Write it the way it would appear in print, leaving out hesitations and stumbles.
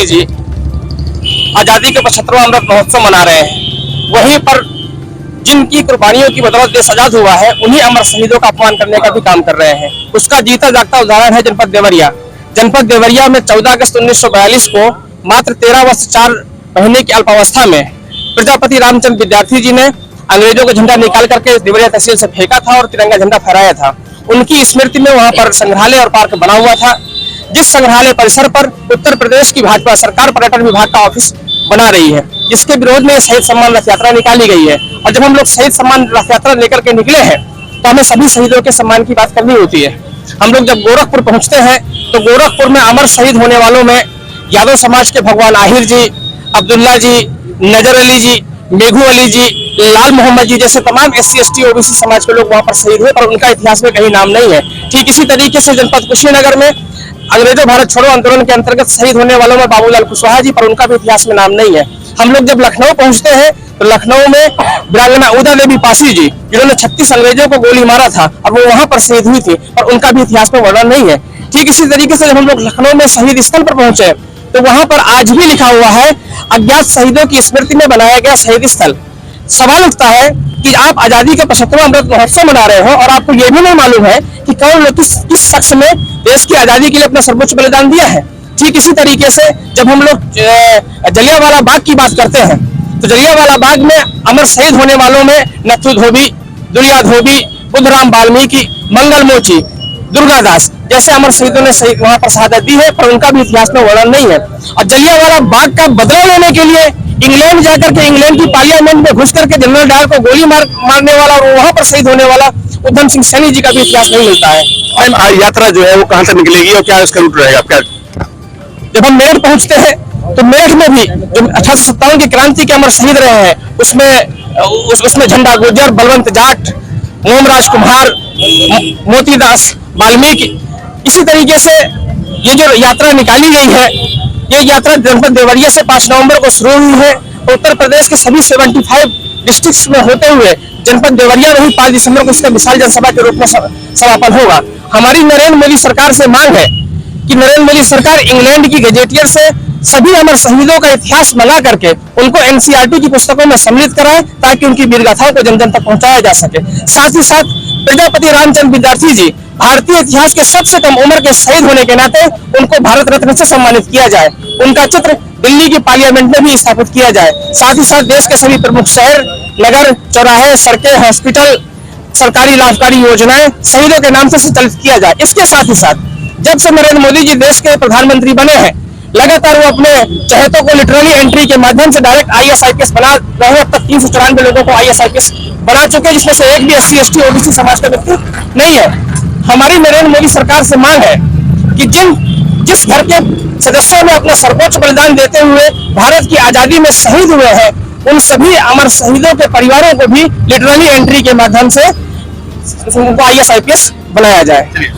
जी आजादी के 75वां अमृत महोत्सव मना रहे हैं, वहीं पर जिनकी कुर्बानियों की बदौलत देश आजाद हुआ है उन्हीं अमर शहीदों का अपमान करने का भी काम कर रहे हैं। उसका जीता जागता उदाहरण है जनपद देवरिया। जनपद देवरिया में 14 अगस्त 1942 को मात्र 13 वर्ष 4 महीने की अल्पावस्था में प्रजापति रामचंद्र विद्यार्थी जी ने अंग्रेजों का झंडा निकाल करके देवरिया तहसील से फेंका था और तिरंगा झंडा फहराया था। उनकी स्मृति में वहां पर संग्रहालय और पार्क बना हुआ था, जिस संग्रहालय परिसर पर उत्तर प्रदेश की भाजपा सरकार पर्यटन विभाग का ऑफिस बना रही है, जिसके विरोध में शहीद सम्मान रथ यात्रा निकाली गई है। और जब हम लोग शहीद सम्मान रथ यात्रा लेकर के निकले हैं तो हमें सभी शहीदों के सम्मान की बात करनी होती है। हम लोग जब गोरखपुर पहुंचते हैं तो गोरखपुर में अमर शहीद होने वालों में यादव समाज के भगवान आहिर जी, अब्दुल्ला जी, नजर अली जी, मेघू अली जी, लाल मोहम्मद जी जैसे तमाम SC ST OBC समाज के लोग वहां पर शहीद हुए, पर उनका इतिहास में कहीं नाम नहीं है। ठीक इसी तरीके से जनपद कुशीनगर में अंग्रेजों भारत छोड़ो आंदोलन के अंतर्गत शहीद होने वालों में बाबूलाल कुशवाहा जी, पर उनका भी इतिहास में नाम नहीं है। हम लोग जब लखनऊ पहुंचते हैं तो लखनऊ में वीरांगना उदा देवी पासी जी, जिन्होंने 36 अंग्रेजों को गोली मारा था और वो वहां पर शहीद हुई थी, पर उनका भी इतिहास में वर्णन नहीं है। ठीक इसी तरीके से जब हम लोग लखनऊ में शहीद स्थल पर पहुंचे तो वहां पर आज भी लिखा हुआ है अज्ञात शहीदों की स्मृति में बनाया गया शहीद स्थल। सवाल उठता है कि आप आजादी के 75वां अमृत महोत्सव मना रहे हो और आपको यह भी नहीं मालूम है कि कौन लोग किस शख्स ने देश की आजादी के लिए अपना सर्वोच्च बलिदान दिया है। ठीक इसी तरीके से जब हम लोग जलियांवाला बाग की बात करते हैं तो जलियांवाला बाग में अमर शहीद होने वालों में नथु धोबी, दुनिया धोबी, बुद्धराम वाल्मीकि, मंगल मोची, दुर्गादास जैसे अमर शहीदों ने वहां पर शहादत दी है, पर उनका भी इतिहास में वर्णन नहीं है। और जलियांवाला बाग का बदला लेने के लिए इंग्लैंड जाकर के इंग्लैंड की पार्लियामेंट में घुस करके जनरल डायर को गोली मारने वाला और वहां पर शहीद होने वाला उधम सिंह सैनी जी का भी इतिहास नहीं मिलता है। यात्रा जो है वो कहां से निकलेगी और क्या इसका रूट रहेगा? क्या जब हम मेरठ पहुंचते हैं तो मेरठ में भी जो 1857 की क्रांति के अमर शहीद रहे हैं उसमें झंडा गुर्जर, बलवंत जाट, मोमराज कुम्हार, मोतीदास वाल्मीकि, इसी तरीके से ये जो यात्रा निकाली गई है, ये यात्रा जनपद देवरिया से 5 नवंबर को शुरू हुई है। उत्तर प्रदेश के सभी 75 डिस्ट्रिक्ट्स में होते हुए जनपद देवरिया में ही 5 दिसंबर को इसका विशाल जनसभा के रूप में समापन होगा। हमारी नरेंद्र मोदी सरकार से मांग है कि नरेंद्र मोदी सरकार इंग्लैंड की गजेटियर से सभी अमर शहीदों का इतिहास मंगा करके उनको NCERT की पुस्तकों में सम्मिलित कराए ताकि उनकी वीरगाथाओं को जन जन तक पहुंचाया जा सके। साथ ही साथ प्रजापति रामचंद्र विद्यार्थी जी भारतीय इतिहास के सबसे कम उम्र के शहीद होने के नाते उनको भारत रत्न से सम्मानित किया जाए। उनका चित्र दिल्ली की पार्लियामेंट में भी स्थापित किया जाए। साथ ही साथ देश के सभी प्रमुख शहर, नगर, चौराहे, सड़कें, हॉस्पिटल, सरकारी लाभकारी योजनाएं शहीदों के नाम से संचालित किया जाए। इसके साथ ही साथ जब से नरेंद्र मोदी जी देश के प्रधानमंत्री बने हैं, लगातार वो अपने चहेतों को लिटरली एंट्री के माध्यम से डायरेक्ट IAS IPS बना रहे हैं। अब तक 394 लोगों को IAS IPS बना चुके हैं, जिसमें से एक भी SC ST OBC समाज का व्यक्ति नहीं है। हमारी नरेंद्र मोदी सरकार से मांग है कि जिस घर के सदस्यों ने अपना सर्वोच्च बलिदान देते हुए भारत की आजादी में शहीद हुए हैं, उन सभी अमर शहीदों के परिवारों को भी लिटरली एंट्री के माध्यम से उनको IAS IPS बनाया जाए।